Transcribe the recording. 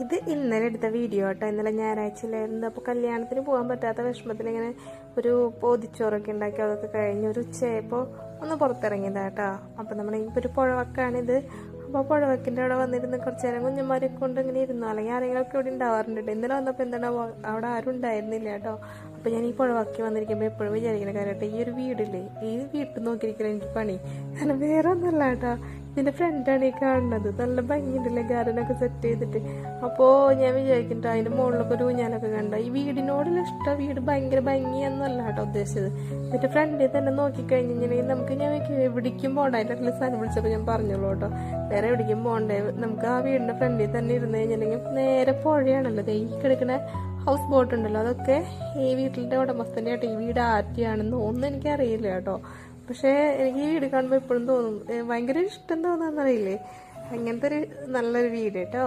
ഇത് ഇന്നലെ എടുത്ത വീഡിയോ കേട്ടോ. ഇന്നലെ ഞായറാഴ്ചയിലായിരുന്നു. അപ്പോൾ കല്യാണത്തിന് പോകാൻ പറ്റാത്ത വിഷമത്തിൽ ഇങ്ങനെ ഒരു പൊതിച്ചോറൊക്കെ ഉണ്ടാക്കി അതൊക്കെ കഴിഞ്ഞ് ഒരു ഉച്ചയായപ്പോൾ ഒന്ന് പുറത്തിറങ്ങിയതാട്ടോ. അപ്പോൾ നമ്മുടെ ഇപ്പോൾ ഒരു പുഴവക്കാണിത്. അപ്പോൾ പുഴവക്കിൻ്റെ അവിടെ വന്നിരുന്ന് കുറച്ച് നേരം കുഞ്ഞന്മാരൊക്കെ കൊണ്ട് ഇങ്ങനെ ഇരുന്നു. അല്ലെങ്കിൽ ആരെങ്കിലുമൊക്കെ ഇവിടെ ഉണ്ടാവാറുണ്ട്. ഇന്നലെ വന്നപ്പോൾ എന്താണ് അവിടെ ആരും ഉണ്ടായിരുന്നില്ല കേട്ടോ. അപ്പോൾ ഞാൻ ഈ പുഴവക്കി വന്നിരിക്കുമ്പോൾ എപ്പോഴും വിചാരിക്കുന്ന കാര്യമായിട്ട് ഈ ഒരു വീടില്ലേ, ഈ വീട്ടിൽ നോക്കിയിരിക്കണം എനിക്ക് പണി. കാരണം വേറെ ഒന്നല്ല കേട്ടോ, ഇതിൻ്റെ ഫ്രണ്ടാണ് ഈ കാണുന്നത്. നല്ല ഭംഗിയുണ്ടല്ലേ ഗാർഡനൊക്കെ സെറ്റ് ചെയ്തിട്ട്. അപ്പോൾ ഞാൻ വിചാരിക്കുന്നുണ്ട് അതിൻ്റെ മുകളിലൊക്കെ ഒരു ഊഞ്ഞാലൊക്കെ കണ്ട. ഈ വീടിനോടുള്ള ഇഷ്ടം, വീട് ഭയങ്കര ഭംഗിയൊന്നുമല്ല കേട്ടോ ഉദ്ദേശിച്ചത്. ഇതിൻ്റെ ഫ്രണ്ടിൽ തന്നെ നോക്കിക്കഴിഞ്ഞിട്ടുണ്ടെങ്കിൽ നമുക്ക് ഞാൻ എവിടേക്കും പോകണ്ട. അതിൻ്റെ അടുത്ത് സാധനം വിളിച്ചപ്പോൾ ഞാൻ പറഞ്ഞോളൂ കേട്ടോ, വേറെ എവിടേക്കും പോകണ്ടേ, നമുക്ക് ആ വീടിൻ്റെ ഫ്രണ്ടിൽ തന്നെ ഇരുന്ന് കഴിഞ്ഞിട്ടുണ്ടെങ്കിൽ നേരെ പുഴയാണല്ലോ. ഈ കിടക്കുന്ന ഹൗസ് ബോട്ട് ഉണ്ടല്ലോ, അതൊക്കെ ഈ വീട്ടിൻ്റെ ഉടമസ്ഥൻ്റെ ആയിട്ട് ഈ വീട് ആറ്റിയാണെന്ന് ഒന്നും എനിക്കറിയില്ല കേട്ടോ. പക്ഷേ എനിക്ക് ഈ വീട് കാണുമ്പോൾ എപ്പോഴും തോന്നും ഭയങ്കര ഇഷ്ടം തോന്നാന്നറിയില്ലേ, അങ്ങനത്തെ ഒരു നല്ലൊരു വീട് കേട്ടോ.